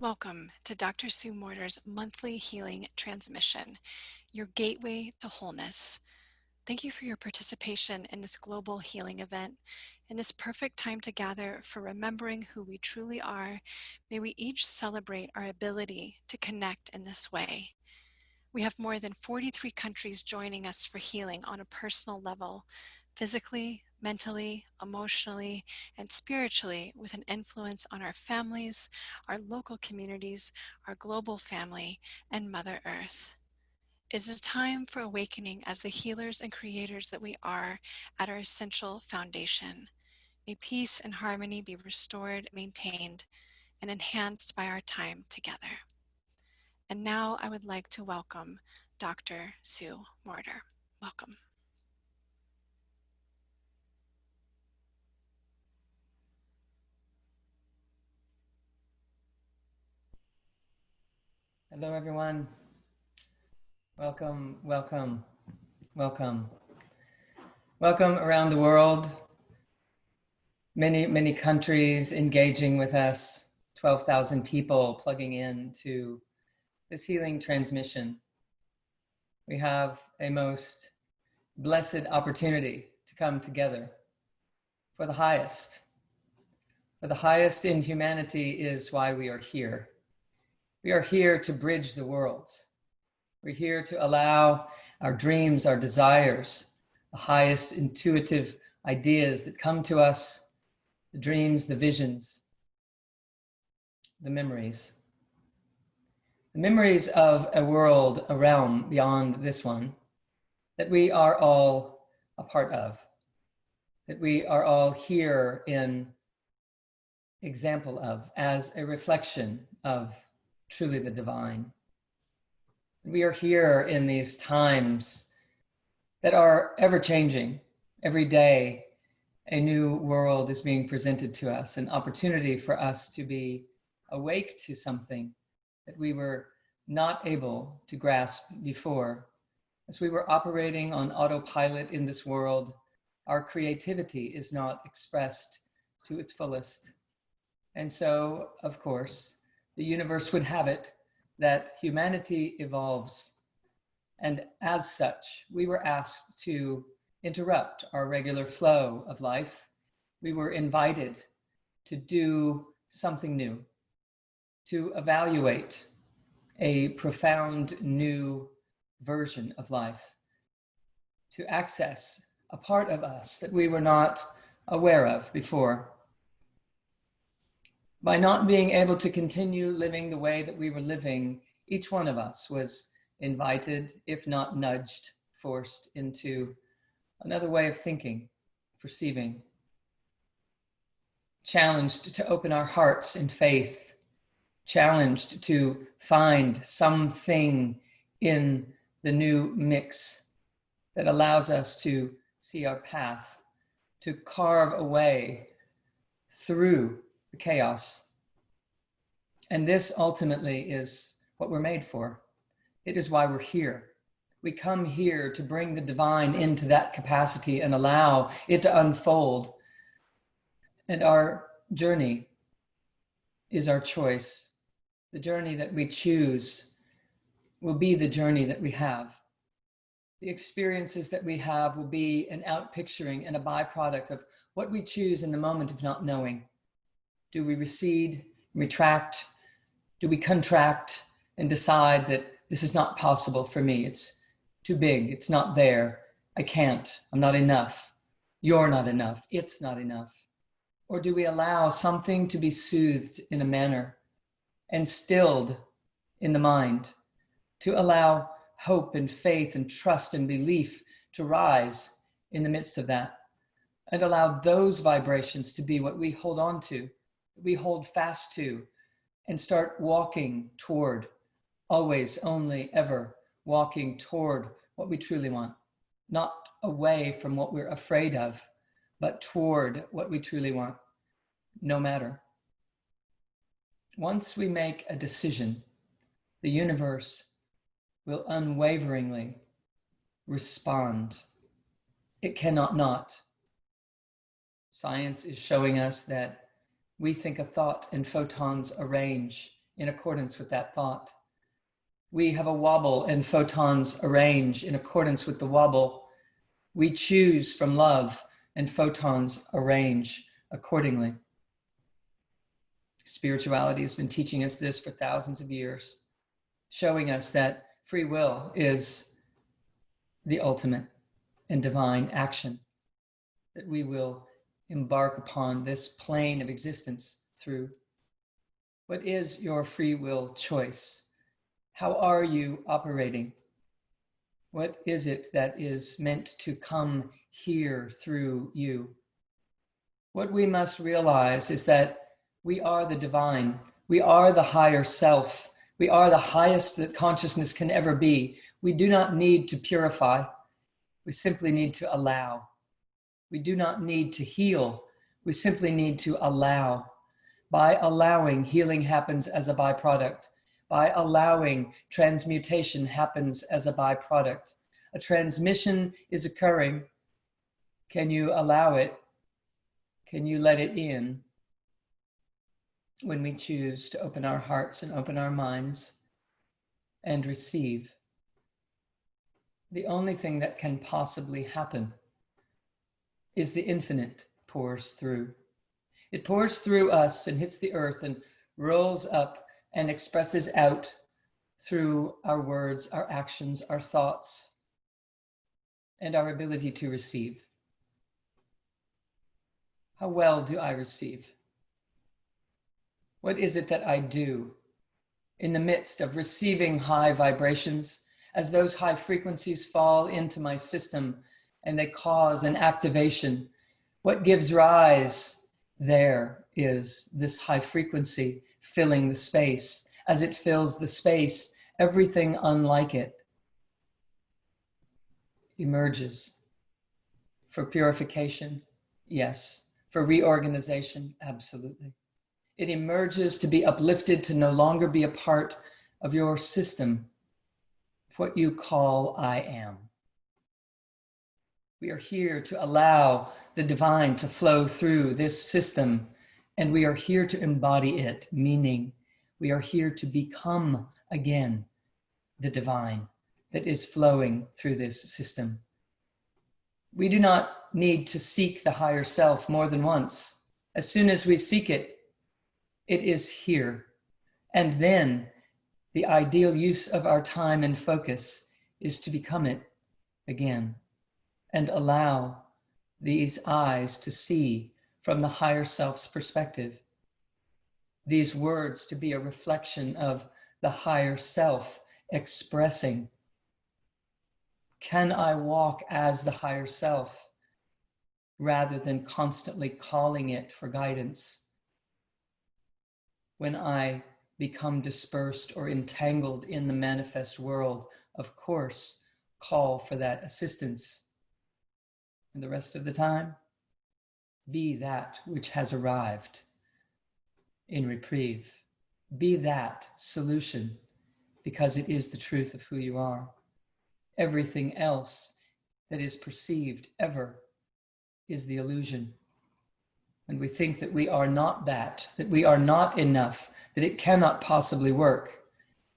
Welcome to Dr. Sue Morter's monthly healing transmission, your gateway to wholeness. Thank you for your participation in this global healing event. In this perfect time to gather for remembering who we truly are, may we each celebrate our ability to connect in this way. We have more than 43 countries joining us for healing on a personal level, physically, mentally, emotionally, and spiritually, with an influence on our families, our local communities, our global family, and Mother Earth. It is a time for awakening as the healers and creators that we are at our essential foundation. May peace and harmony be restored, maintained, and enhanced by our time together. And now I would like to welcome Dr. Sue Morter. Welcome. Hello, everyone. Welcome, welcome, welcome. Welcome around the world. Many countries engaging with us, 12,000 people plugging in to this healing transmission. We have a most blessed opportunity to come together for the highest. For the highest in humanity is why we are here. We are here to bridge the worlds. We're here to allow our dreams, our desires, the highest intuitive ideas that come to us, the dreams, the visions, the memories. The memories of a world, a realm beyond this one, that we are all a part of, that we are all here in example of, as a reflection of truly the divine. We are here in these times that are ever changing. Every day, a new world is being presented to us, an opportunity for us to be awake to something that we were not able to grasp before. As we were operating on autopilot in this world, our creativity is not expressed to its fullest. And so, of course, the universe would have it that humanity evolves. And as such, we were asked to interrupt our regular flow of life. We were invited to do something new, to evaluate a profound new version of life, to access a part of us that we were not aware of before. By not being able to continue living the way that we were living, each one of us was invited, if not nudged, forced into another way of thinking, perceiving, challenged to open our hearts in faith, challenged to find something in the new mix that allows us to see our path, to carve a way through the chaos. And this ultimately is what we're made for. It is why we're here. We come here to bring the divine into that capacity and allow it to unfold. And our journey is our choice. The journey that we choose will be the journey that we have. The experiences that we have will be an outpicturing and a byproduct of what we choose in the moment of not knowing. Do we recede, retract? Do we contract and decide that this is not possible for me? It's too big. It's not there. I can't. I'm not enough. You're not enough. It's not enough. Or do we allow something to be soothed in a manner and stilled in the mind, to allow hope and faith and trust and belief to rise in the midst of that, and allow those vibrations to be what we hold on to, we hold fast to, and start walking toward, always, only, ever walking toward what we truly want, not away from what we're afraid of, but toward what we truly want, no matter. Once we make a decision, the universe will unwaveringly respond. It cannot not. Science is showing us that we think a thought and photons arrange in accordance with that thought. We have a wobble and photons arrange in accordance with the wobble. We choose from love and photons arrange accordingly. Spirituality has been teaching us this for thousands of years, showing us that free will is the ultimate and divine action that we will embark upon this plane of existence through. What is your free will choice? How are you operating? What is it that is meant to come here through you? What we must realize is that we are the divine. We are the higher self. We are the highest that consciousness can ever be. We do not need to purify. We simply need to allow. We do not need to heal. We simply need to allow. By allowing, healing happens as a byproduct. By allowing, transmutation happens as a byproduct. A transmission is occurring. Can you allow it? Can you let it in? When we choose to open our hearts and open our minds and receive, the only thing that can possibly happen is the infinite pours through. It pours through us and hits the earth and rolls up and expresses out through our words, our actions, our thoughts, and our ability to receive. How well do I receive? What is it that I do in the midst of receiving high vibrations, as those high frequencies fall into my system and they cause an activation? What gives rise there is this high frequency filling the space. As it fills the space, everything unlike it emerges. For purification, yes. For reorganization, absolutely. It emerges to be uplifted, to no longer be a part of your system, what you call I am. We are here to allow the divine to flow through this system, and we are here to embody it, meaning we are here to become again the divine that is flowing through this system. We do not need to seek the higher self more than once. As soon as we seek it, it is here. And then the ideal use of our time and focus is to become it again and allow these eyes to see from the higher self's perspective, these words to be a reflection of the higher self expressing. Can I walk as the higher self rather than constantly calling it for guidance? When I become dispersed or entangled in the manifest world, of course, call for that assistance. And the rest of the time, be that which has arrived in reprieve. Be that solution, because it is the truth of who you are. Everything else that is perceived ever is the illusion. And we think that we are not that we are not enough, that it cannot possibly work.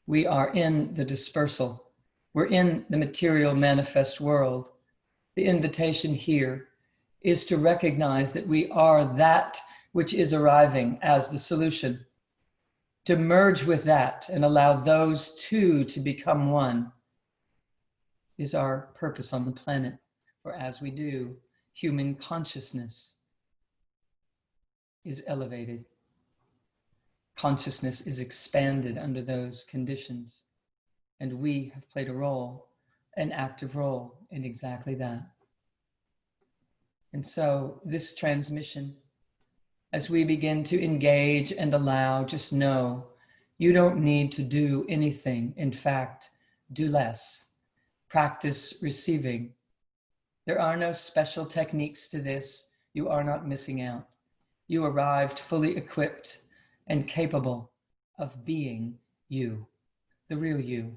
We are in the dispersal. We're in the material manifest world. The invitation here is to recognize that we are that which is arriving as the solution, to merge with that and allow those two to become one is our purpose on the planet. For as we do, human consciousness is elevated. Consciousness is expanded under those conditions. And we have played a role, an active role in exactly that. And so this transmission, as we begin to engage and allow, just know you don't need to do anything. In fact, do less. Practice receiving. There are no special techniques to this. You are not missing out. You arrived fully equipped and capable of being you, the real you.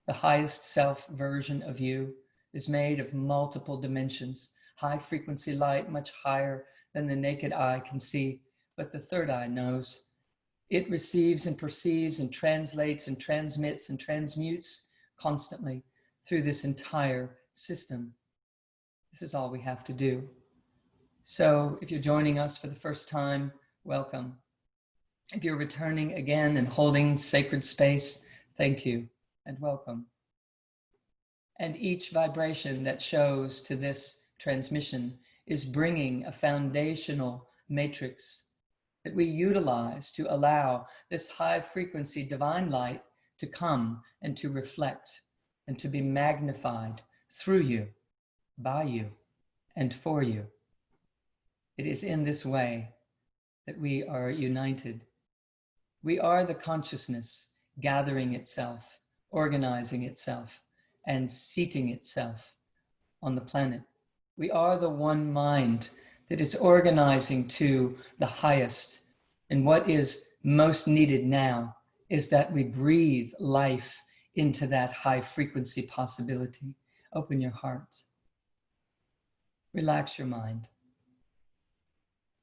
The highest self version of you is made of multiple dimensions, high frequency light, much higher than the naked eye can see, but the third eye knows. It receives and perceives and translates and transmits and transmutes constantly through this entire system. This is all we have to do. So if you're joining us for the first time, welcome. If you're returning again and holding sacred space, thank you and welcome. And each vibration that shows to this transmission is bringing a foundational matrix that we utilize to allow this high frequency divine light to come and to reflect and to be magnified through you, by you, and for you. It is in this way that we are united. We are the consciousness gathering itself, organizing itself, and seating itself on the planet. We are the one mind that is organizing to the highest. And what is most needed now is that we breathe life into that high frequency possibility. Open your heart. Relax your mind.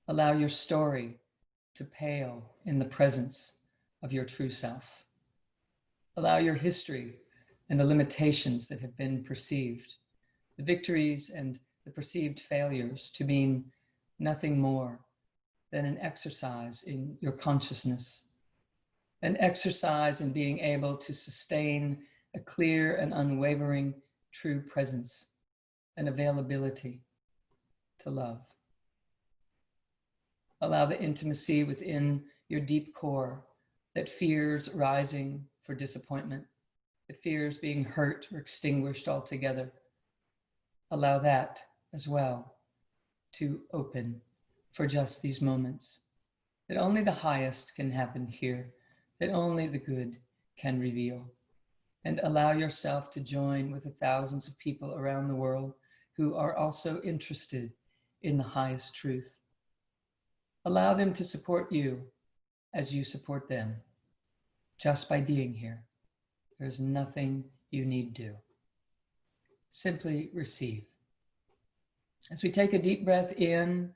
Allow your story to pale in the presence of your true self. Allow your history and the limitations that have been perceived, the victories and the perceived failures, to mean nothing more than an exercise in your consciousness, an exercise in being able to sustain a clear and unwavering true presence and availability to love. Allow the intimacy within your deep core that fears rising for disappointment, that fears being hurt or extinguished altogether. Allow that as well to open for just these moments, that only the highest can happen here, that only the good can reveal. And allow yourself to join with the thousands of people around the world who are also interested in the highest truth. Allow them to support you as you support them, just by being here. There's nothing you need do. Simply receive. As we take a deep breath in,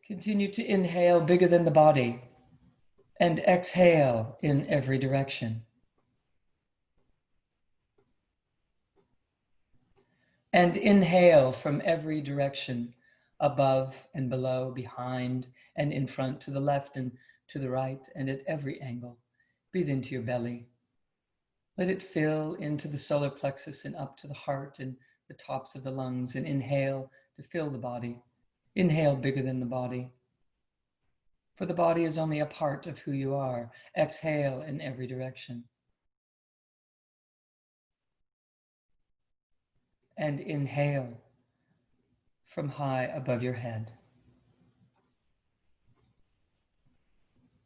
continue to inhale bigger than the body and exhale in every direction. And inhale from every direction, above and below, behind and in front, to the left and to the right, and at every angle. Breathe into your belly. Let it fill into the solar plexus and up to the heart and the tops of the lungs, and inhale to fill the body. Inhale bigger than the body. For the body is only a part of who you are. Exhale in every direction. And inhale from high above your head.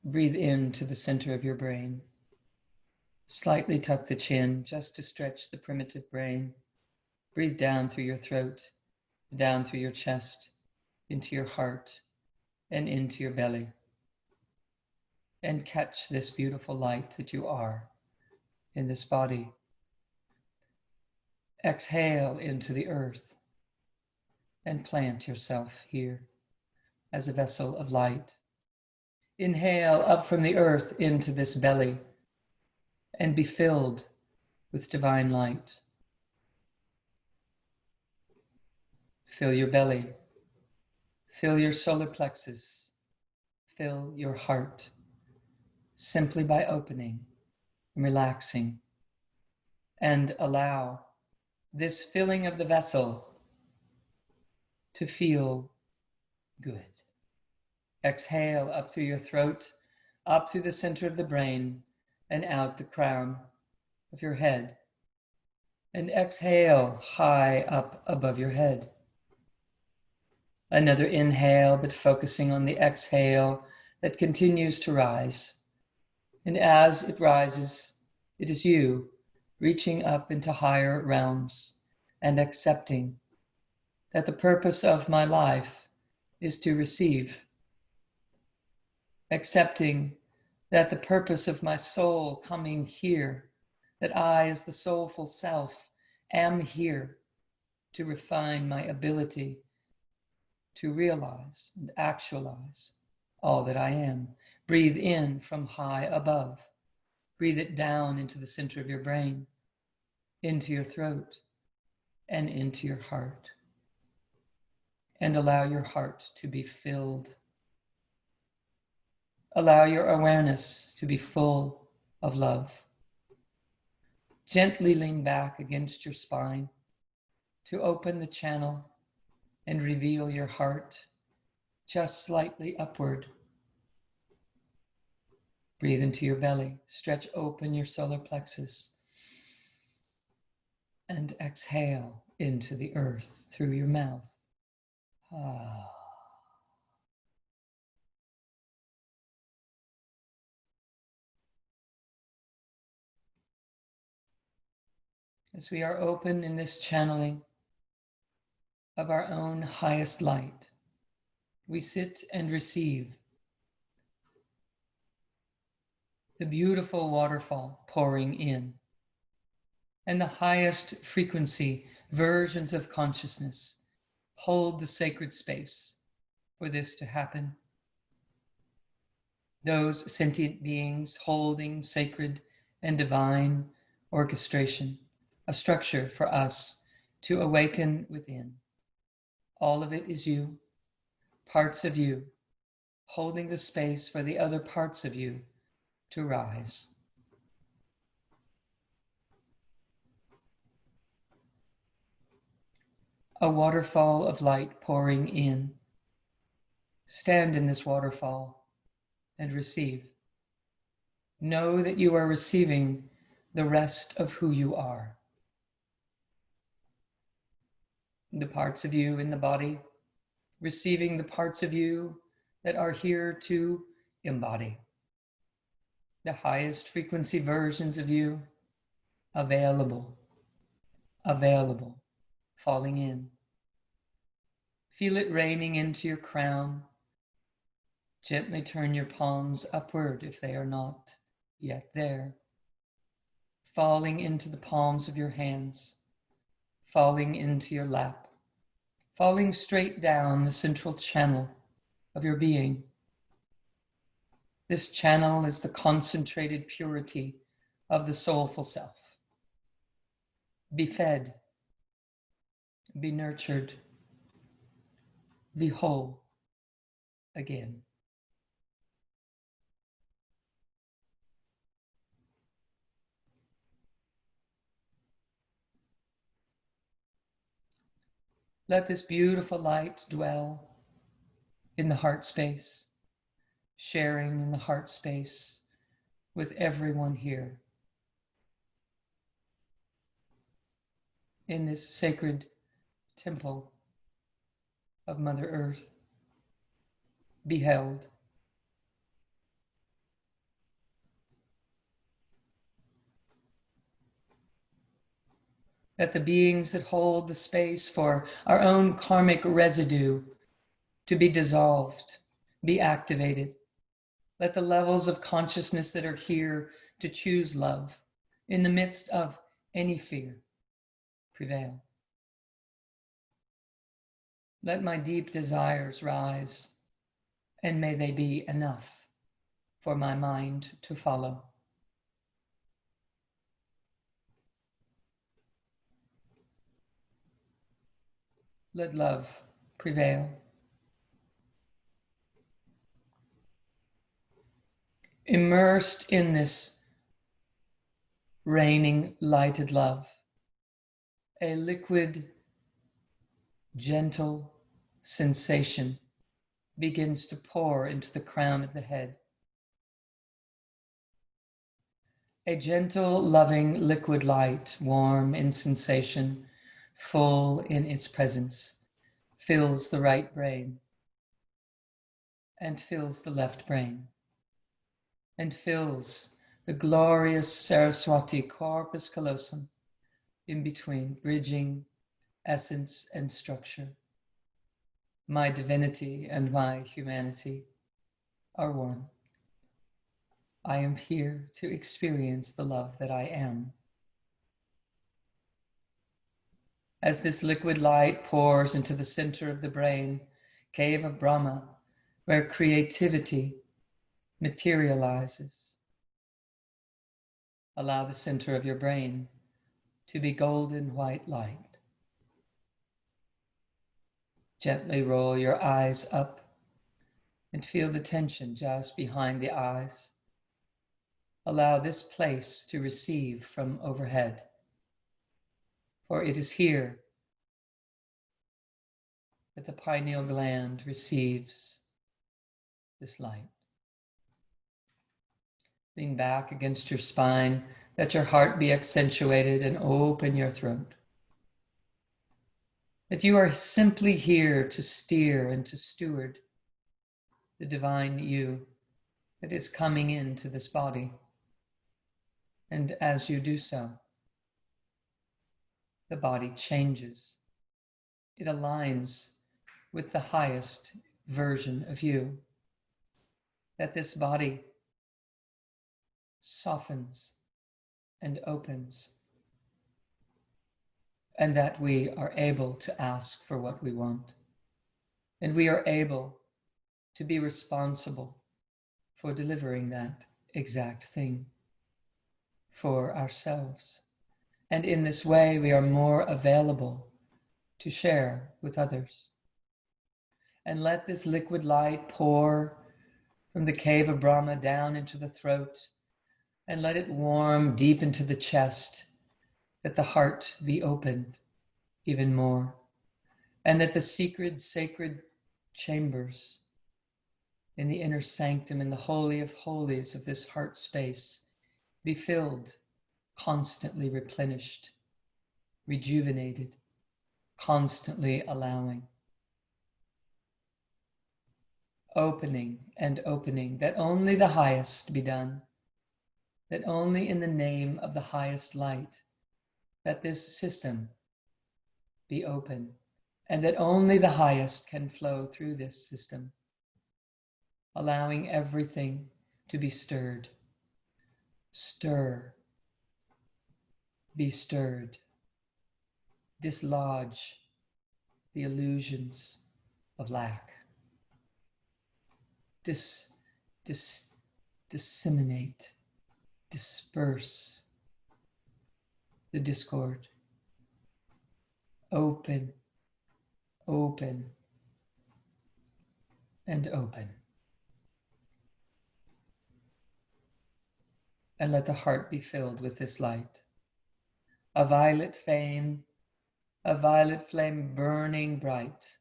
Breathe into the center of your brain. Slightly tuck the chin just to stretch the primitive brain. Breathe down through your throat, down through your chest, into your heart, and into your belly. And catch this beautiful light that you are in this body. Exhale into the earth and plant yourself here as a vessel of light. Inhale up from the earth into this belly and be filled with divine light. Fill your belly, fill your solar plexus, fill your heart, simply by opening and relaxing, and allow this filling of the vessel to feel good. Exhale up through your throat, up through the center of the brain, and out the crown of your head. And exhale high up above your head. Another inhale, but focusing on the exhale that continues to rise. And as it rises, it is you reaching up into higher realms and accepting that the purpose of my life is to receive. Accepting that the purpose of my soul coming here, that I as the soulful self am here to refine my ability to realize and actualize all that I am. Breathe in from high above. Breathe it down into the center of your brain, into your throat, and into your heart. And allow your heart to be filled. Allow your awareness to be full of love. Gently lean back against your spine to open the channel and reveal your heart just slightly upward. Breathe into your belly, stretch open your solar plexus, and exhale into the earth through your mouth. Ah. As we are open in this channeling of our own highest light, we sit and receive the beautiful waterfall pouring in, and the highest frequency versions of consciousness hold the sacred space for this to happen. Those sentient beings holding sacred and divine orchestration, a structure for us to awaken within. All of it is you, parts of you, holding the space for the other parts of you to rise. A waterfall of light pouring in. Stand in this waterfall and receive. Know that you are receiving the rest of who you are. The parts of you in the body, receiving the parts of you that are here to embody. The highest frequency versions of you, available, falling in. Feel it raining into your crown. Gently turn your palms upward if they are not yet there. Falling into the palms of your hands, falling into your lap, falling straight down the central channel of your being. This channel is the concentrated purity of the soulful self. Be fed, be nurtured, be whole again. Let this beautiful light dwell in the heart space, sharing in the heart space with everyone here. In this sacred temple of Mother Earth, be held. Let the beings that hold the space for our own karmic residue to be dissolved, be activated. Let the levels of consciousness that are here to choose love in the midst of any fear prevail. Let my deep desires rise, and may they be enough for my mind to follow. Let love prevail. Immersed in this raining, lighted love, a liquid, gentle sensation begins to pour into the crown of the head. A gentle, loving, liquid light, warm in sensation, full in its presence, fills the right brain and fills the left brain and fills the glorious Saraswati corpus callosum in between, bridging essence and structure. My divinity and my humanity are one. I am here to experience the love that I am. As this liquid light pours into the center of the brain, cave of Brahma, where creativity materializes. Allow the center of your brain to be golden white light. Gently roll your eyes up and feel the tension just behind the eyes. Allow this place to receive from overhead, for it is here that the pineal gland receives this light. Lean back against your spine, let your heart be accentuated, and open your throat. That you are simply here to steer and to steward the divine you that is coming into this body. And as you do so, the body changes. It aligns with the highest version of you. That this body softens and opens, and that we are able to ask for what we want. And we are able to be responsible for delivering that exact thing for ourselves. And in this way, we are more available to share with others. And let this liquid light pour from the cave of Brahma down into the throat, and let it warm deep into the chest, that the heart be opened even more, and that the secret, sacred chambers in the inner sanctum, in the holy of holies of this heart space, be filled, constantly replenished, rejuvenated, constantly allowing. Opening and opening, that only the highest be done, that only in the name of the highest light, that this system be open, and that only the highest can flow through this system, allowing everything to be stirred. Stir, be stirred, dislodge the illusions of lack, disseminate, disperse the discord. Open, open, and open. And let the heart be filled with this light. A violet flame burning bright,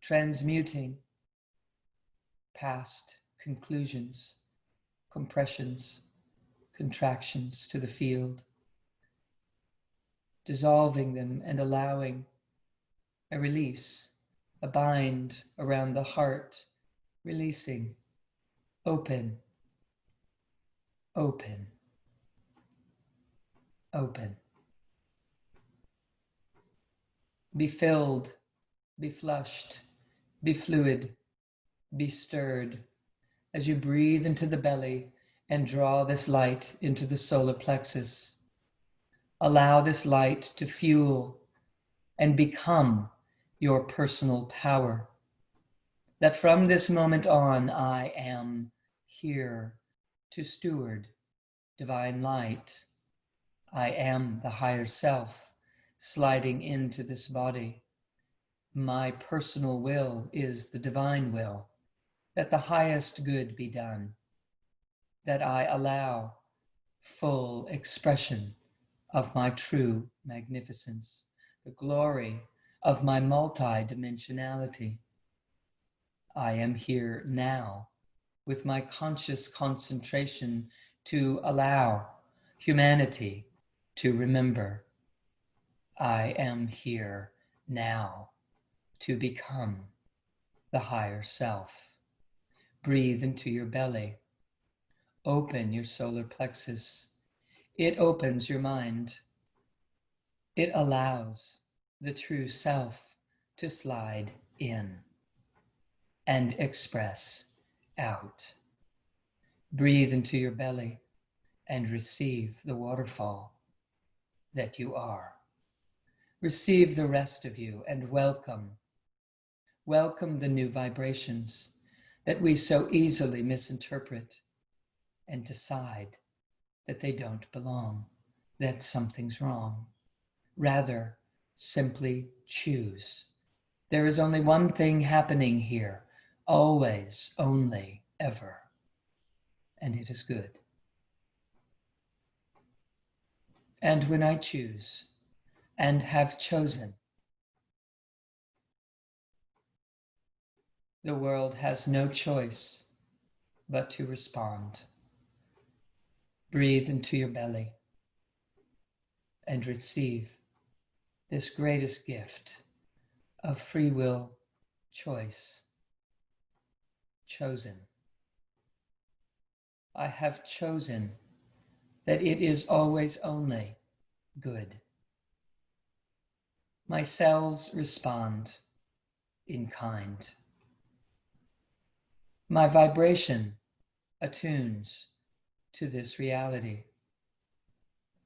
transmuting past conclusions, compressions, contractions to the field, dissolving them and allowing a release, a bind around the heart, releasing, open, open, open. Be filled, be flushed, be fluid, be stirred as you breathe into the belly and draw this light into the solar plexus. Allow this light to fuel and become your personal power. That from this moment on, I am here to steward divine light. I am the higher self sliding into this body. My personal will is the divine will, that the highest good be done, that I allow full expression of my true magnificence, the glory of my multi-dimensionality. I am here now with my conscious concentration to allow humanity to remember. I am here now to become the higher self. Breathe into your belly. Open your solar plexus. It opens your mind. It allows the true self to slide in and express out. Breathe into your belly and receive the waterfall that you are. Receive the rest of you and welcome. Welcome the new vibrations, that we so easily misinterpret and decide that they don't belong, that something's wrong. Rather, simply choose. There is only one thing happening here, always, only, ever, and it is good. And when I choose and have chosen, the world has no choice but to respond. Breathe into your belly and receive this greatest gift of free will choice. Chosen. I have chosen that it is always only good. My cells respond in kind. My vibration attunes to this reality,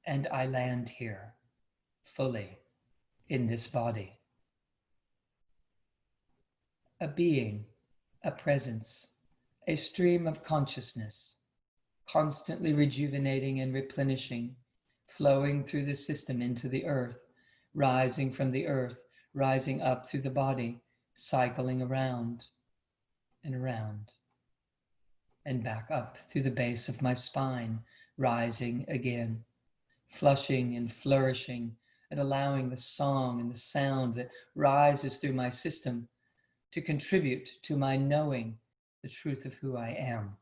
and I land here fully in this body. A being, a presence, a stream of consciousness, constantly rejuvenating and replenishing, flowing through the system into the earth, rising from the earth, rising up through the body, cycling around and around, and back up through the base of my spine, rising again, flushing and flourishing, and allowing the song and the sound that rises through my system to contribute to my knowing the truth of who I am.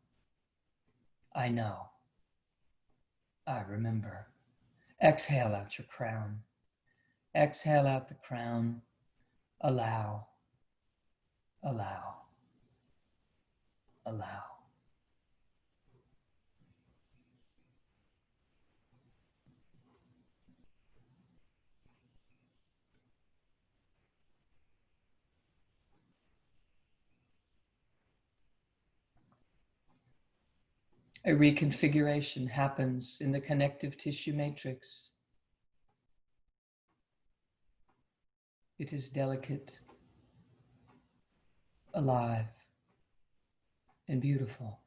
I know. I remember. Exhale out your crown. Exhale out the crown. Allow, allow, allow. A reconfiguration happens in the connective tissue matrix. It is delicate, alive, and beautiful.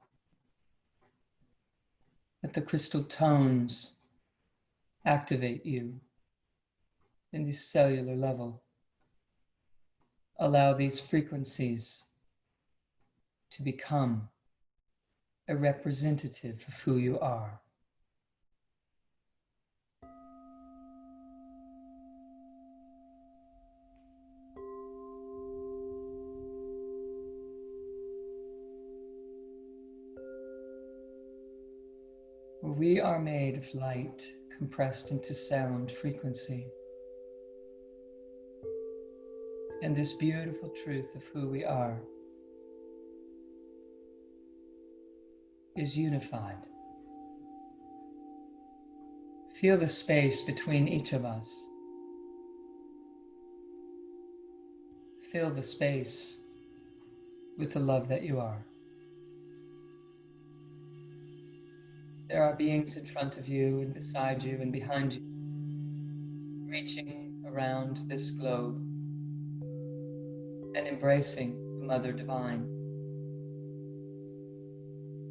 Let the crystal tones activate you in the cellular level. Allow these frequencies to become a representative of who you are. We are made of light compressed into sound frequency. And this beautiful truth of who we are is unified. Feel the space between each of us. Fill the space with the love that you are. There are beings in front of you and beside you and behind you, reaching around this globe and embracing the Mother Divine.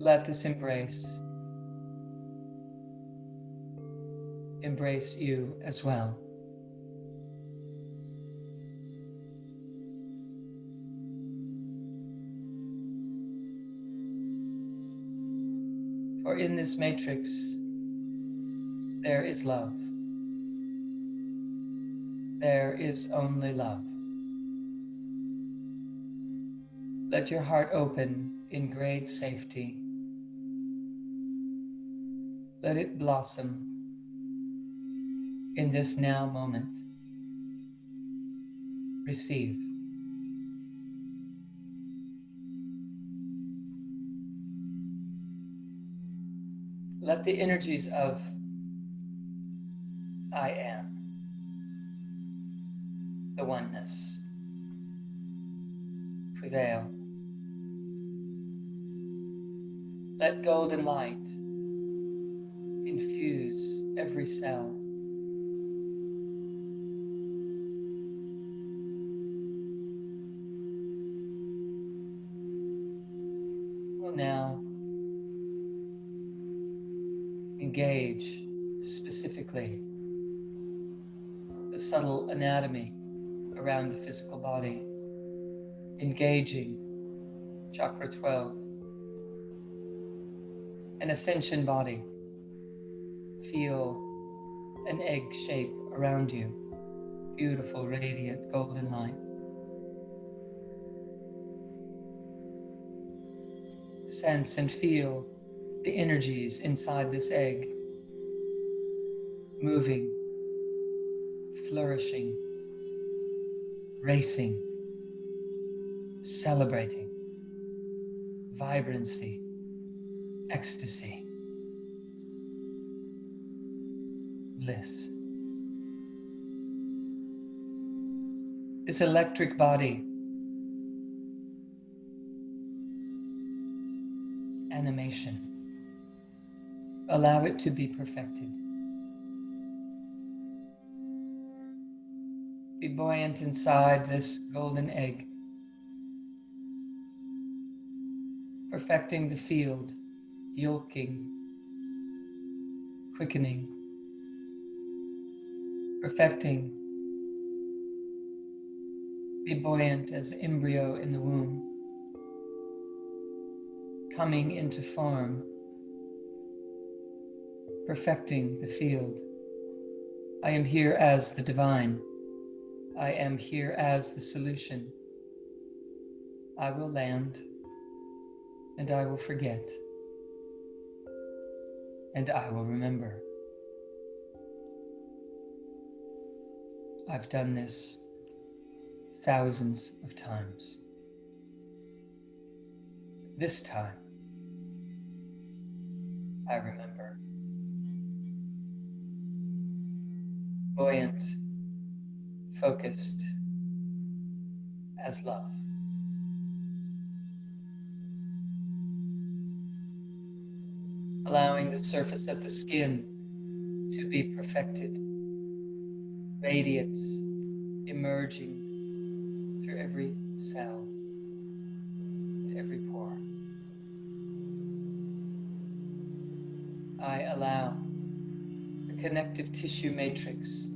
Let this embrace you as well. For in this matrix, there is love. There is only love. Let your heart open in great safety. Let it blossom in this now moment. Receive. Let the energies of I am, the oneness, prevail. Let golden light infuse every cell. engage specifically the subtle anatomy around the physical body, engaging chakra 12, an ascension body. Feel an egg shape around you, beautiful, radiant, golden light. Sense and feel the energies inside this egg, moving, flourishing, racing, celebrating, vibrancy, ecstasy, bliss. This electric body, animation, allow it to be perfected. Be buoyant inside this golden egg, perfecting the field, yolking, quickening, perfecting. Be buoyant as embryo in the womb, coming into form, perfecting the field. I am here as the divine. I am here as the solution. I will land, and I will forget, and I will remember. I've done this thousands of times. This time, I remember. Buoyant, focused as love. Allowing the surface of the skin to be perfected. Radiance emerging through every cell and every pore. I allow the connective tissue matrix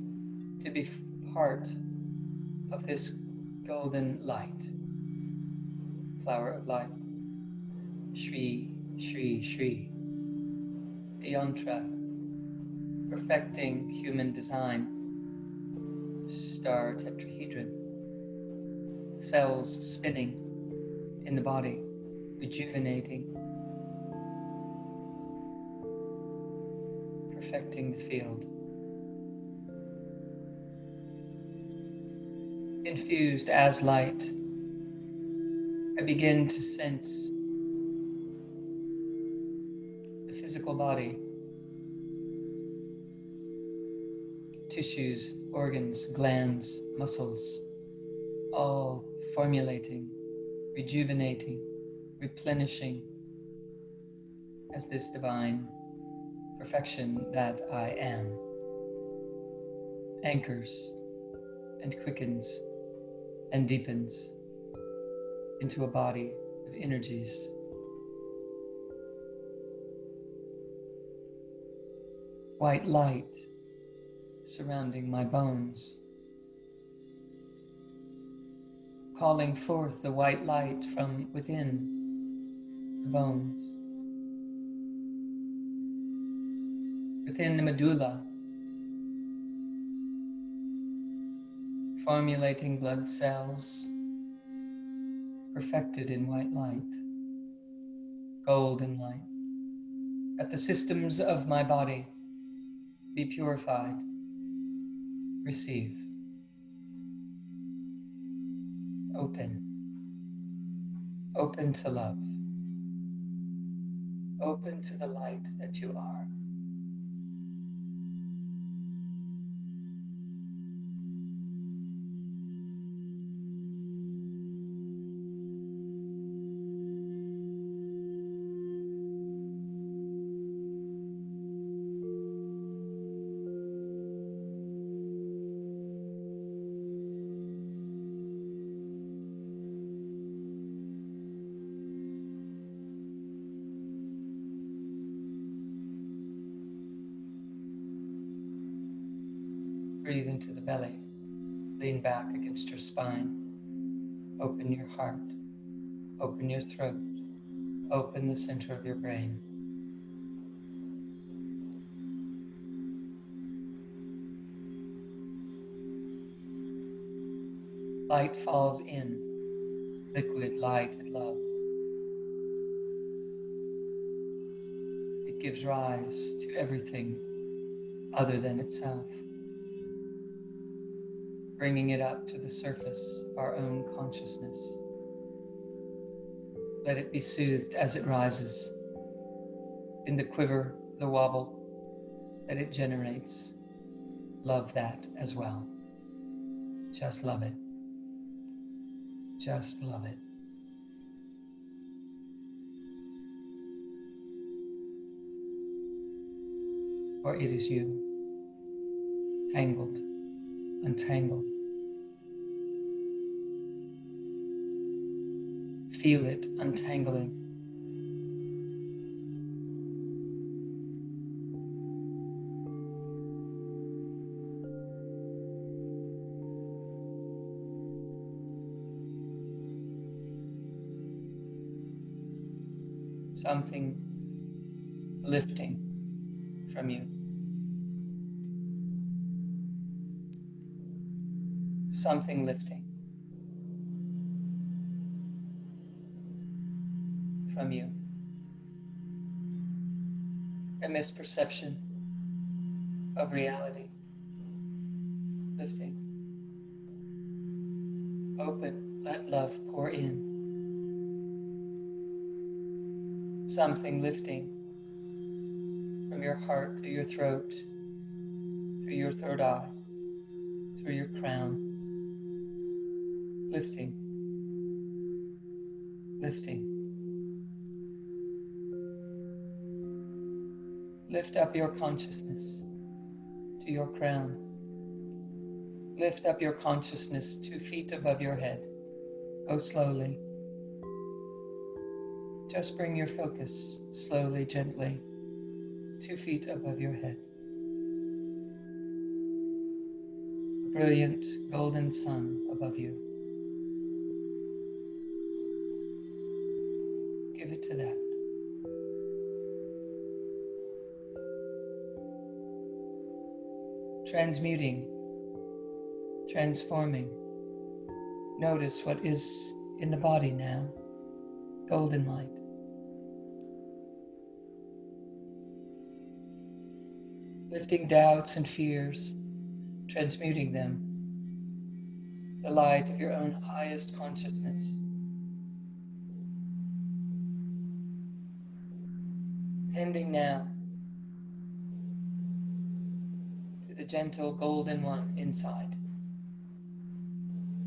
to be part of this golden light, flower of light. Shri, Shri, Shri. The yantra, perfecting human design. Star tetrahedron. Cells spinning in the body, rejuvenating, perfecting the field. Infused as light, I begin to sense the physical body, tissues, organs, glands, muscles, all formulating, rejuvenating, replenishing as this divine perfection that I am anchors and quickens and deepens into a body of energies. White light surrounding my bones, calling forth the white light from within the bones, within the medulla, formulating blood cells perfected in white light, golden light. Let the systems of my body be purified. Receive. Open. Open to love. Open to the light that you are. Breathe into the belly. Lean back against your spine. Open your heart. Open your throat. Open the center of your brain. Light falls in. Liquid, light, and love. It gives rise to everything other than itself, bringing it up to the surface of our own consciousness. Let it be soothed as it rises. In the quiver, the wobble that it generates, love that as well. Just love it. Just love it. For it is you, tangled, untangled. Feel it untangling. Something lifting from you. Something lifting from you. A misperception of reality. Lifting. Open, let love pour in. Something lifting from your heart to your throat, through your third eye, through your crown. Lifting, lifting. Lift up your consciousness to your crown. Lift up your consciousness 2 feet above your head. Go slowly. Just bring your focus slowly, gently, 2 feet above your head. A brilliant golden sun above you. Give it to that. Transmuting, transforming. Notice what is in the body now. Golden light. Lifting doubts and fears, transmuting them. The light of your own highest consciousness. Tending now to the gentle golden one inside.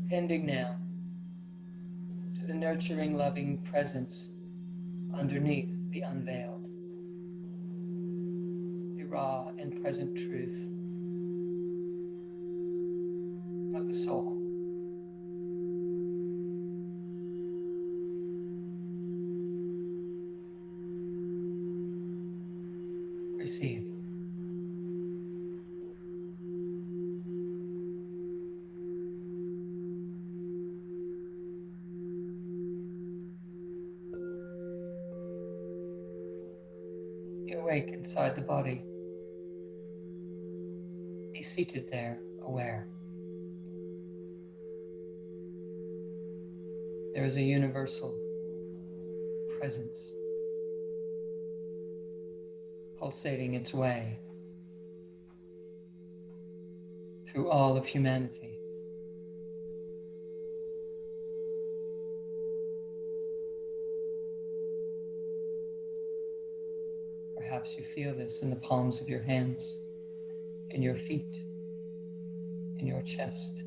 Tending now to the nurturing, loving presence underneath the unveiled, the raw and present truth of the soul. Receive. You awake inside the body. Be seated there, aware. There is a universal presence pulsating its way through all of humanity. Perhaps you feel this in the palms of your hands, in your feet, in your chest,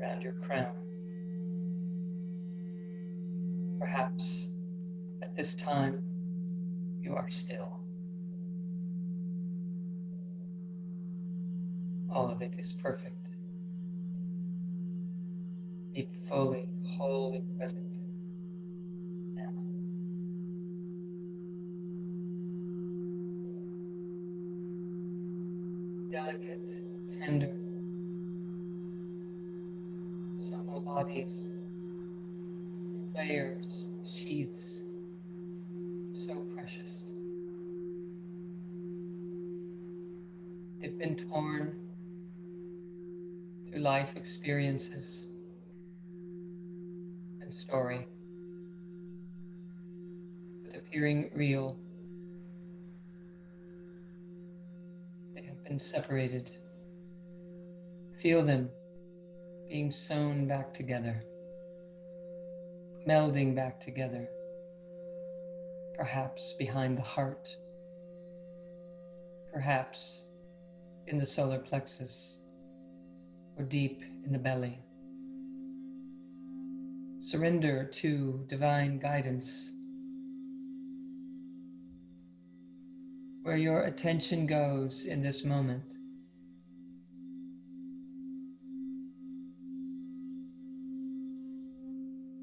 around your crown. Perhaps at this time you are still. All of it is perfect. Be fully, wholly present now. delicate, tender, subtle bodies, layers, sheaths, so precious. They've been torn through life experiences and story, but appearing real, they have been separated. Feel them being sewn back together, melding back together, perhaps behind the heart, perhaps in the solar plexus, or deep in the belly. Surrender to divine guidance. Where your attention goes in this moment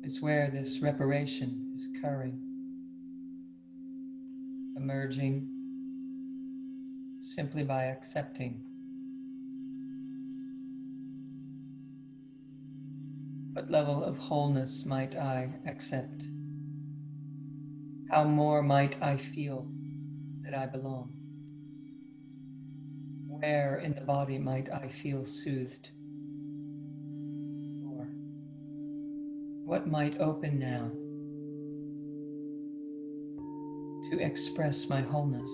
is where this reparation is occurring, emerging simply by accepting. What level of wholeness might I accept? How more might I feel that I belong? Where in the body might I feel soothed? Or what might open now to express my wholeness?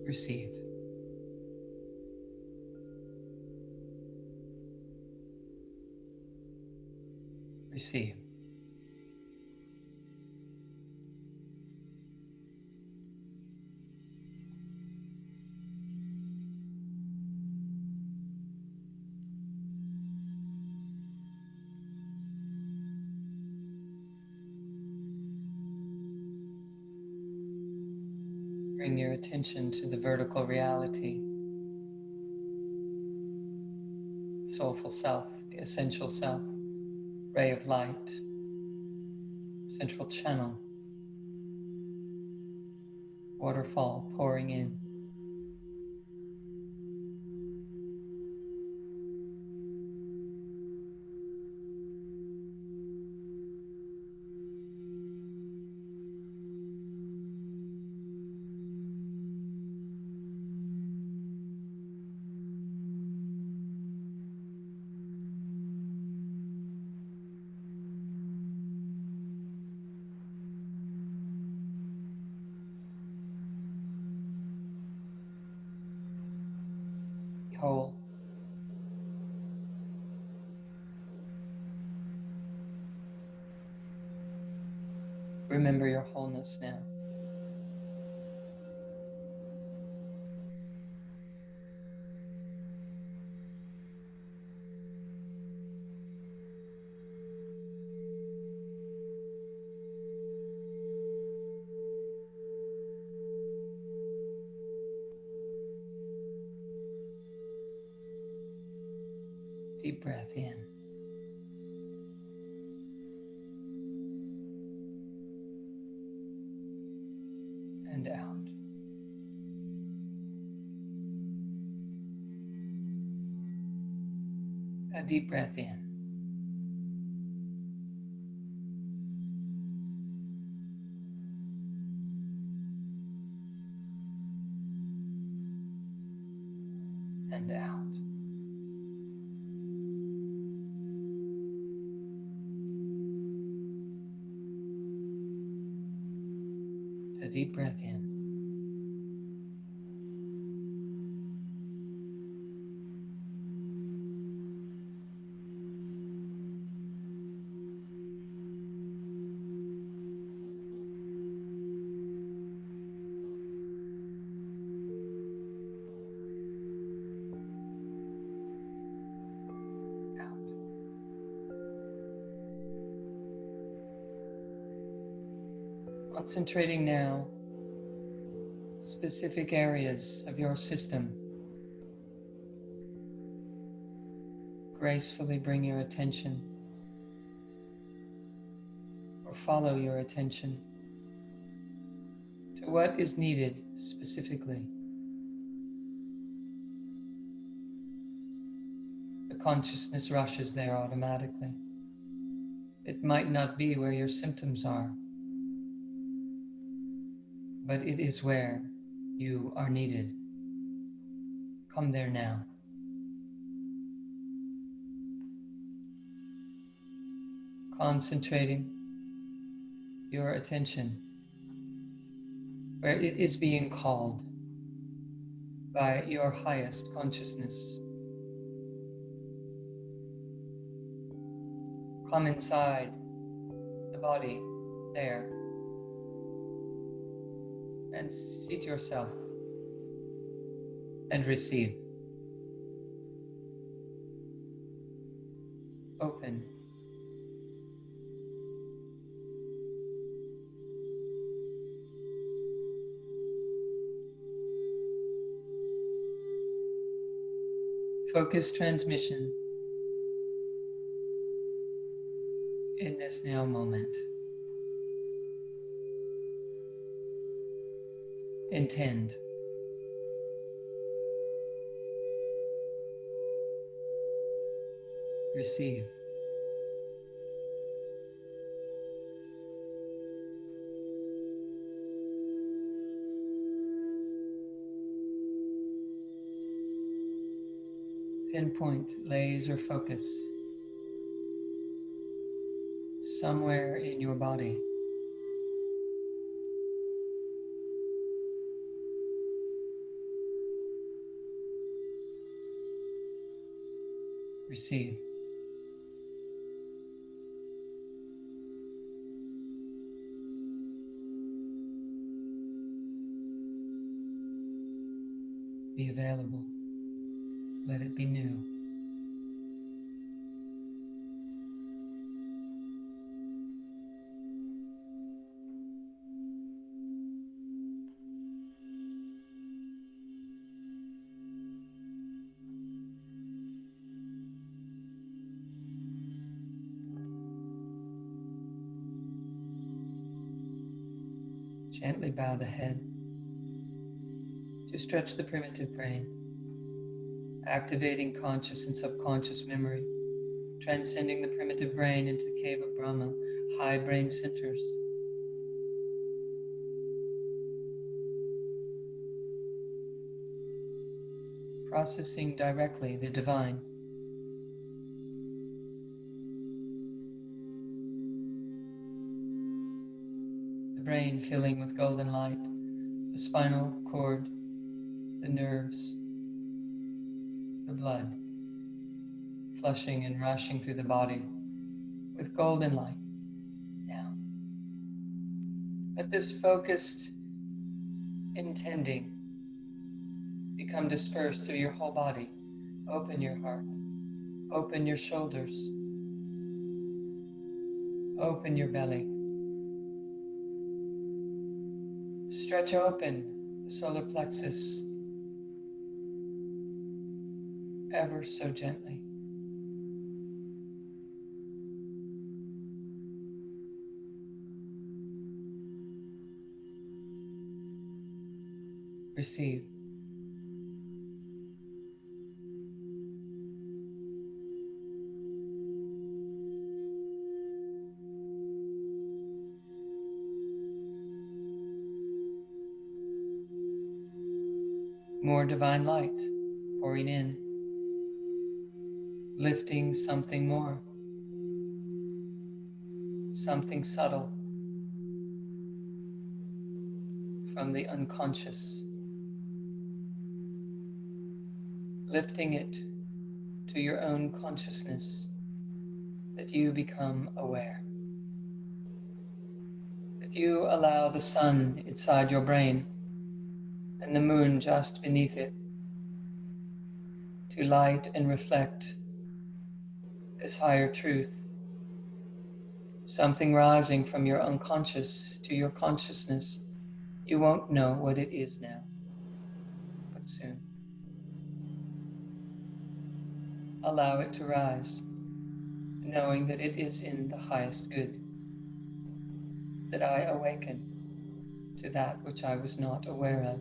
Receive. Receive. Bring your attention to the vertical reality, soulful self, the essential self, ray of light, central channel, waterfall pouring in. Be whole. Remember your wholeness now. Deep breath in and out. A deep breath in and out. A deep breath in out. Concentrating now specific areas of your system. Gracefully bring your attention follow your attention to what is needed specifically. The consciousness rushes there automatically. It might not be where your symptoms are, but it is where you are needed. Come there now. Concentrating your attention where it is being called by your highest consciousness. Come inside the body there and seat yourself and receive. Open. Focus transmission in this now moment. Intend. Receive. Pinpoint, laser focus somewhere in your body. Receive. Be available. Let it be new. Gently bow the head to stretch the primitive brain, activating conscious and subconscious memory, transcending the primitive brain into the cave of Brahma, high brain centers. Processing directly the divine. The brain filling with golden light, the spinal cord, the nerves, the blood, flushing and rushing through the body with golden light. Now, let this focused intending become dispersed through your whole body. Open your heart, open your shoulders, open your belly. Stretch open the solar plexus ever so gently. Receive. More divine light pouring in, lifting something more, something subtle from the unconscious, lifting it to your own consciousness, that you become aware, that you allow the sun inside your brain and the moon just beneath it to light and reflect this higher truth, something rising from your unconscious to your consciousness. You won't know what it is now, but soon. Allow it to rise, knowing that it is in the highest good. that I awaken to that which I was not aware of,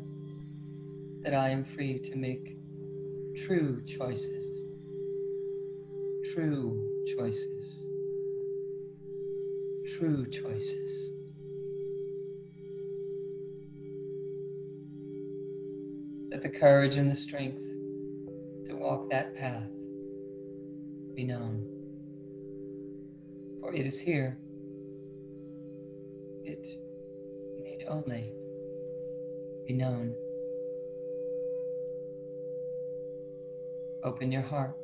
that I am free to make true choices, true choices, true choices, that the courage and the strength to walk that path be known. For it is here, it need only be known. Open your heart,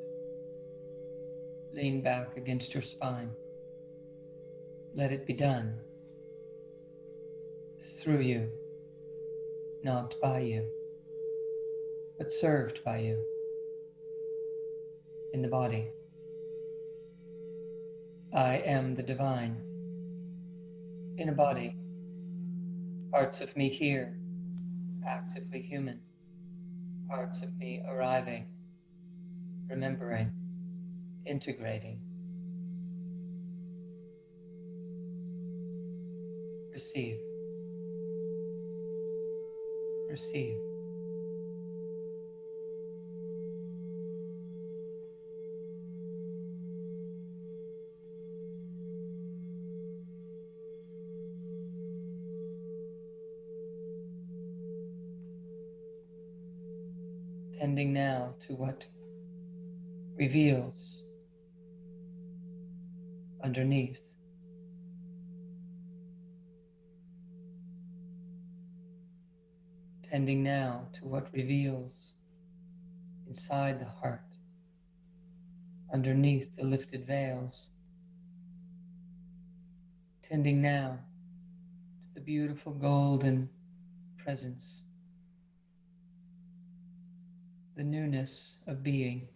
lean back against your spine. Let it be done through you, not by you, but served by you in the body. I am the divine in a body, parts of me here, actively human, parts of me arriving, remembering, integrating. Receive, receive. Tending now to what reveals underneath. Tending now to what reveals inside the heart, underneath the lifted veils. Tending now to the beautiful golden presence, the newness of being.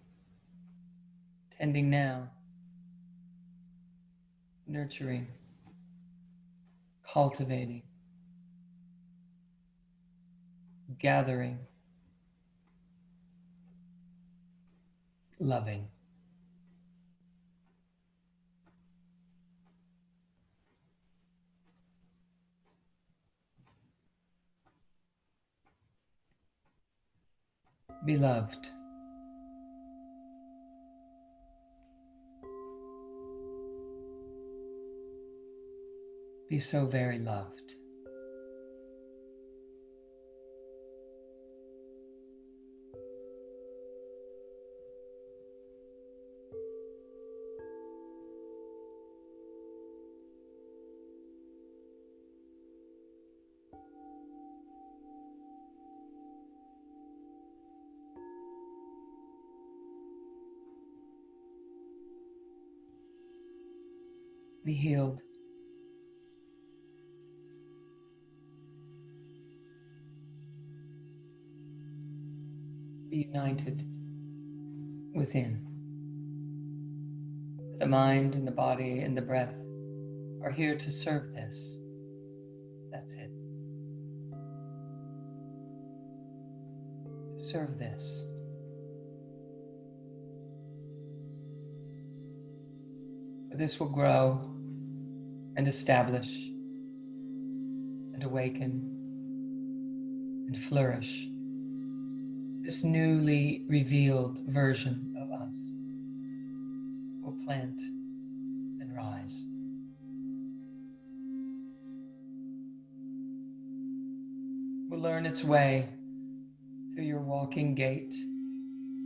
Tending now, nurturing, cultivating, gathering, loving. Beloved, be so very loved. Be healed. Be united within. The mind and the body and the breath are here to serve this. That's it. To serve this. For this will grow and establish and awaken and flourish. This newly revealed version of us will plant and rise. Will learn its way through your walking gait.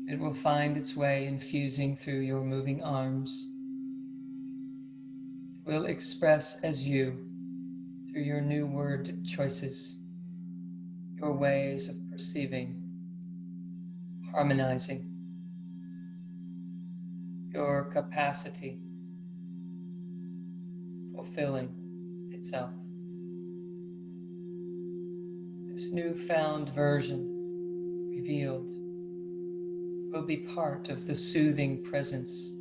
It will find its way infusing through your moving arms. It will express as you through your new word choices, your ways of perceiving, harmonizing, your capacity fulfilling itself. This newfound version revealed will be part of the soothing presence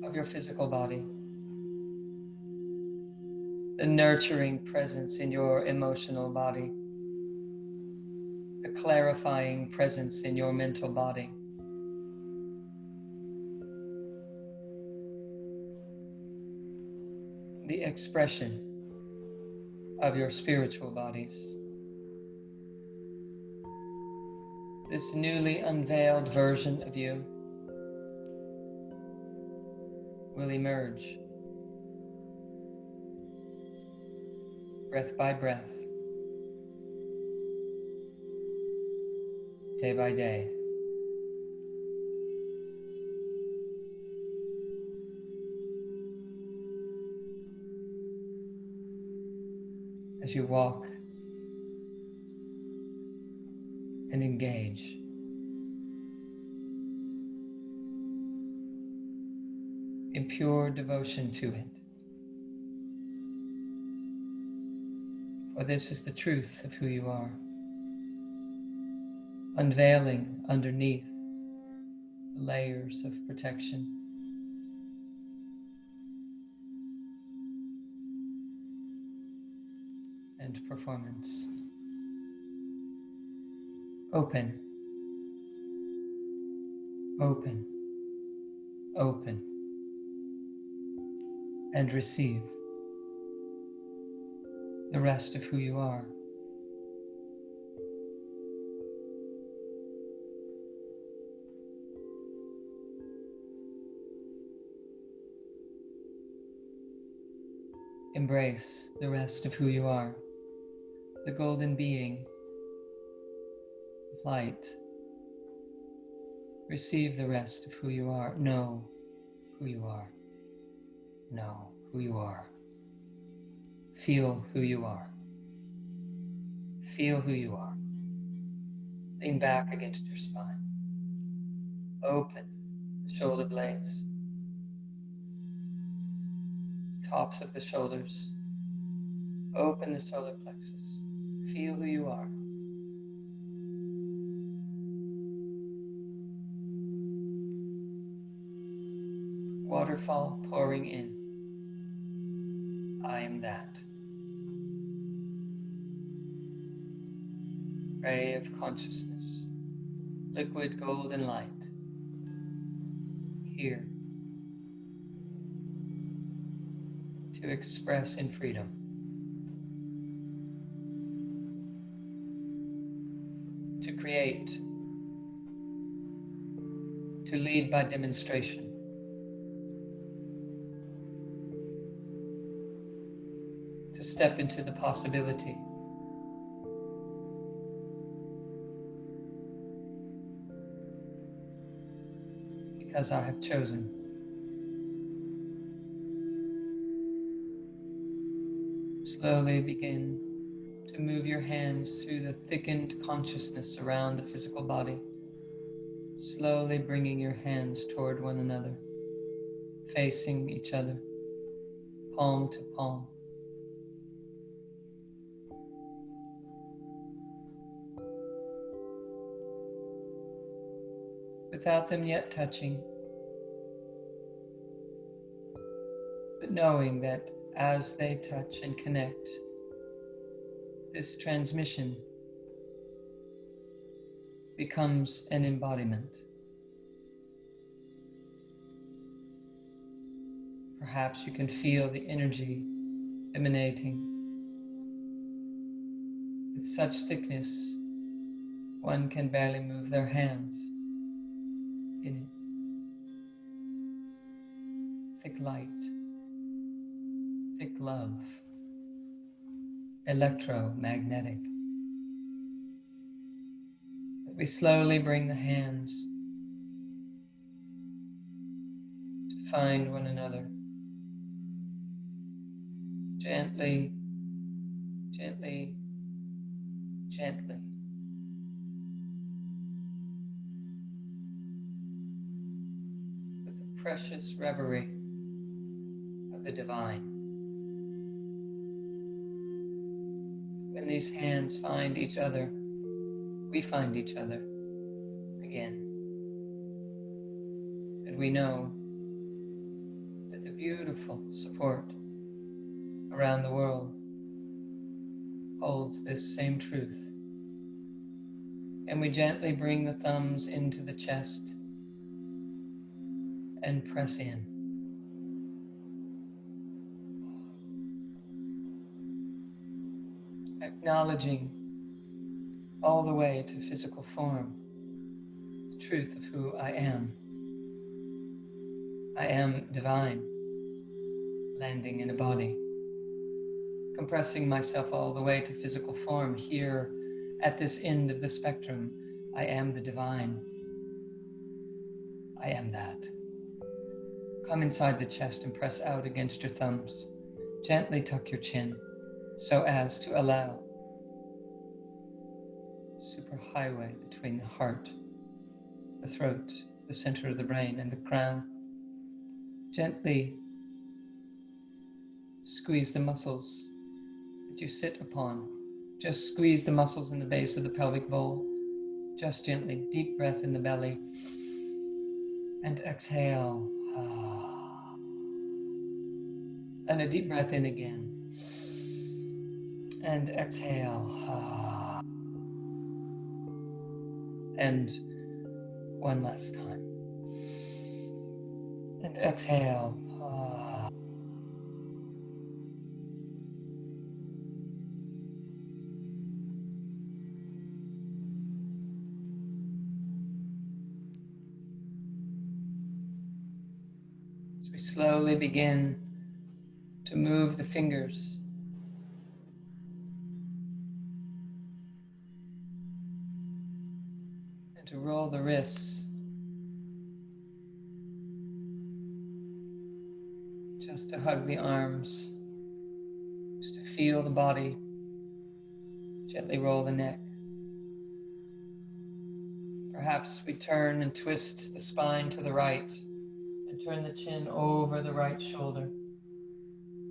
of your physical body, the nurturing presence in your emotional body, the clarifying presence in your mental body. The expression of your spiritual bodies. This newly unveiled version of you will emerge breath by breath, day by day. As you walk and engage in pure devotion to it. For this is the truth of who you are, unveiling underneath the layers of protection and performance. Open, open, open, and receive the rest of who you are. Embrace the rest of who you are, the golden being of light. Receive the rest of who you are. Know who you are. Know who you are. Feel who you are. Feel who you are. Lean back against your spine. Open the shoulder blades, tops of the shoulders. Open the solar plexus. Feel who you are. Waterfall pouring in. I am that. Ray of consciousness. Liquid golden light. Here to express in freedom. To create. To lead by demonstration. To step into the possibility. Because I have chosen. Slowly begin to move your hands through the thickened consciousness around the physical body. Slowly bringing your hands toward one another, facing each other, palm to palm. Without them yet touching, but knowing that as they touch and connect, this transmission becomes an embodiment. Perhaps you can feel the energy emanating with such thickness, one can barely move their hands in it. Thick light, thick love, electromagnetic. We slowly bring the hands to find one another. Gently, gently, gently. With the precious reverie of the divine. When these hands find each other, we find each other again. And we know that the beautiful support around the world holds this same truth. And we gently bring the thumbs into the chest and press in. acknowledging all the way to physical form the truth of who I am. I am divine, landing in a body, compressing myself all the way to physical form here at this end of the spectrum. I am the divine. I am that. Come inside the chest and press out against your thumbs. Gently tuck your chin so as to allow superhighway between the heart, the throat, the center of the brain, and the crown. Gently squeeze the muscles that you sit upon. Just squeeze the muscles in the base of the pelvic bowl. Just gently. Deep breath in the belly. And exhale. And a deep breath in again. And exhale. And one last time. And exhale. As we slowly begin to move the fingers and to roll the wrists, just to hug the arms, just to feel the body, gently roll the neck. Perhaps we turn and twist the spine to the right and turn the chin over the right shoulder.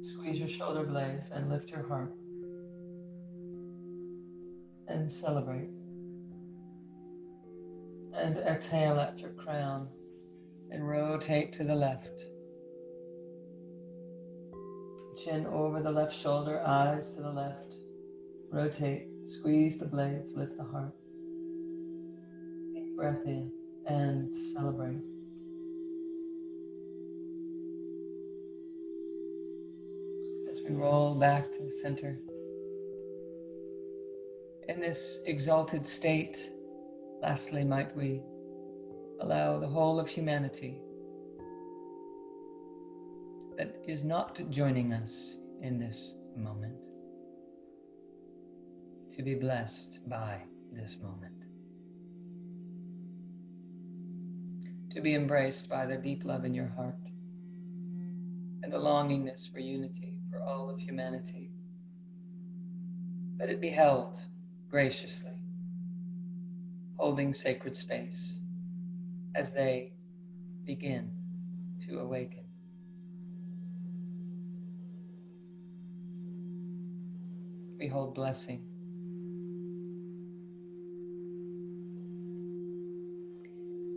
Squeeze your shoulder blades and lift your heart and celebrate. And exhale at your crown and rotate to the left. Chin over the left shoulder, eyes to the left. Rotate, squeeze the blades, lift the heart. Deep breath in and celebrate. As we roll back to the center. In this exalted state, lastly, might we allow the whole of humanity that is not joining us in this moment to be blessed by this moment, to be embraced by the deep love in your heart and a longingness for unity for all of humanity. Let it be held graciously, holding sacred space as they begin to awaken. We hold blessing.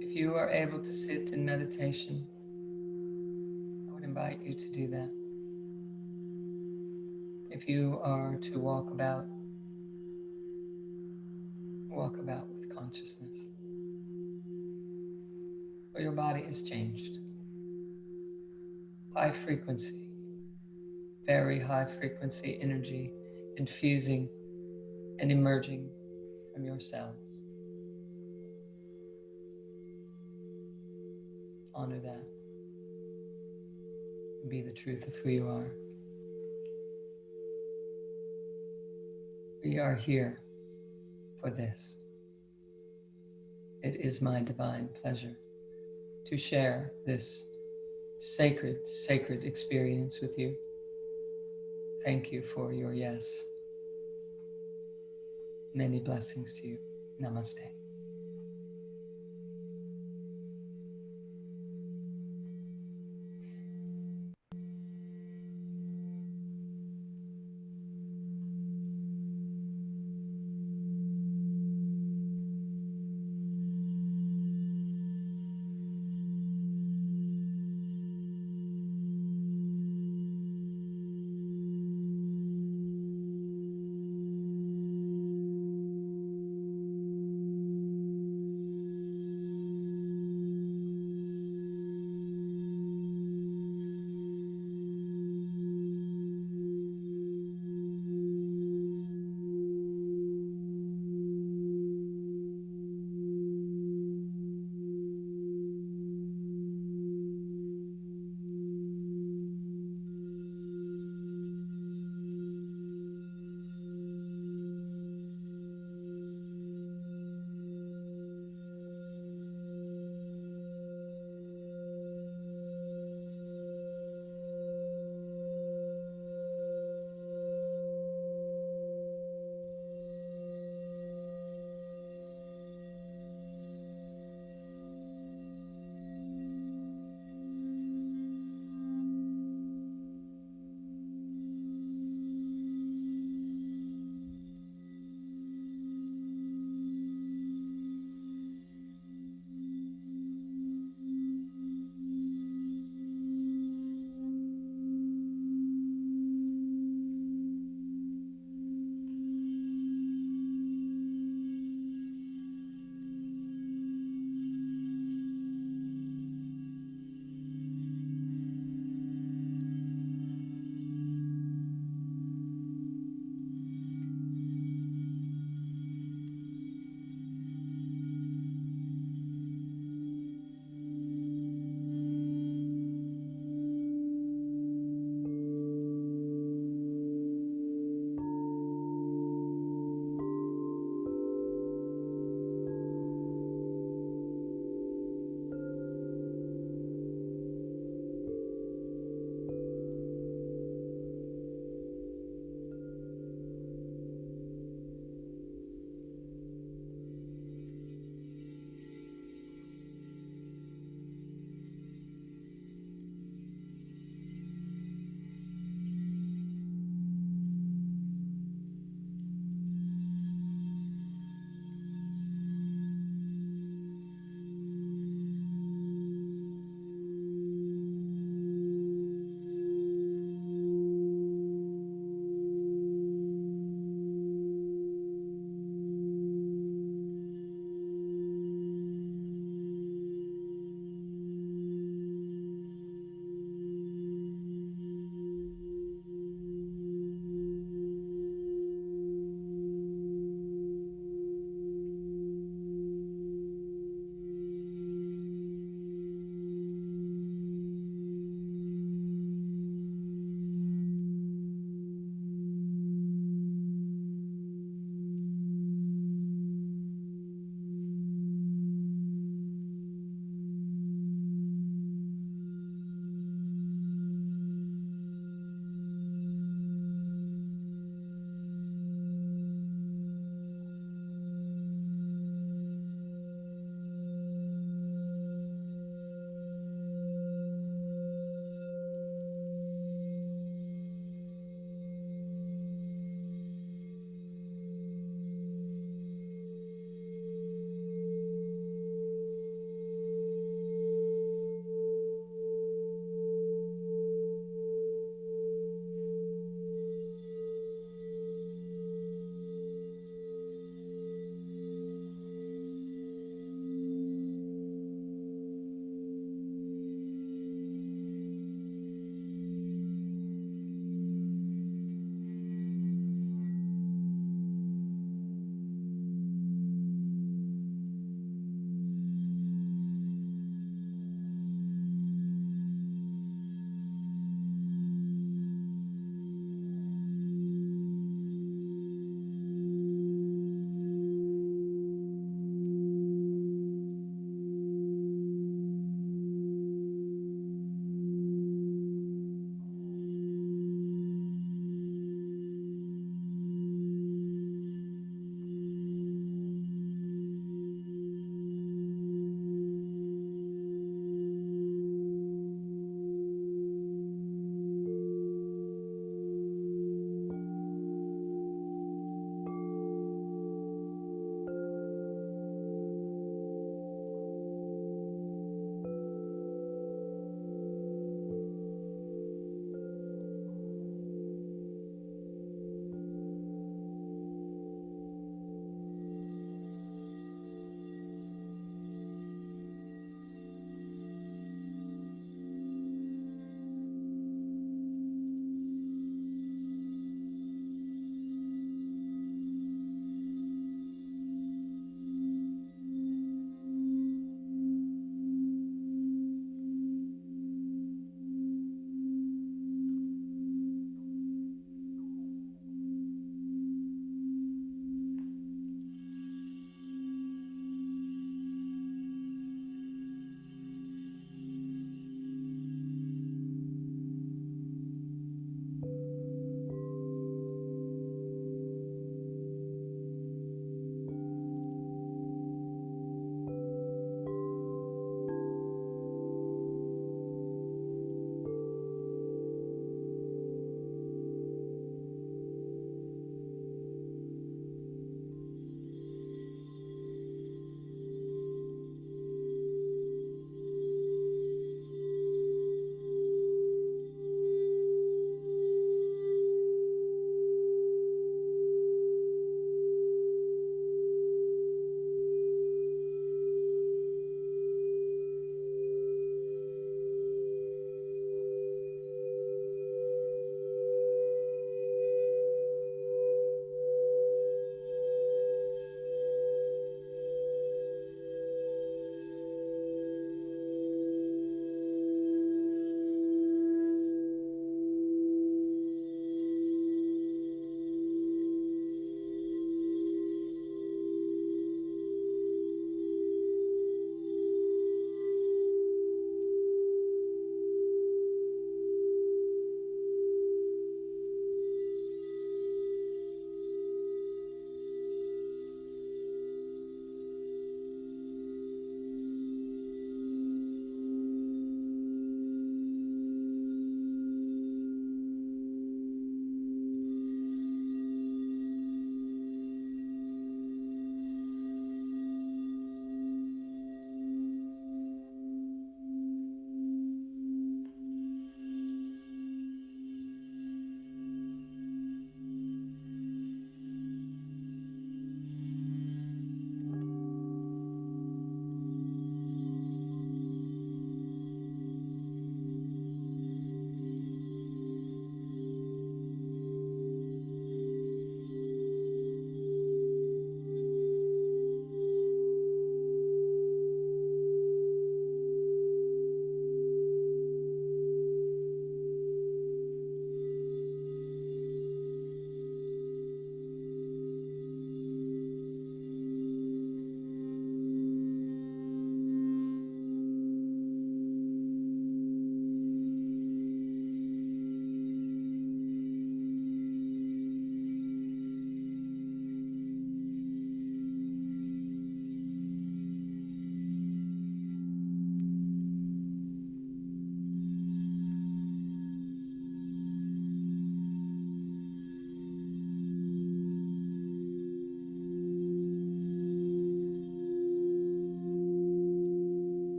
If you are able to sit in meditation, I would invite you to do that. If you are to walk about with consciousness, for your body is changed. High frequency, very high frequency energy infusing and emerging from your cells. Honor that. Be the truth of who you are. We are here for this. It is my divine pleasure to share this sacred experience with you. Thank you for your yes. Many blessings to you. Namaste.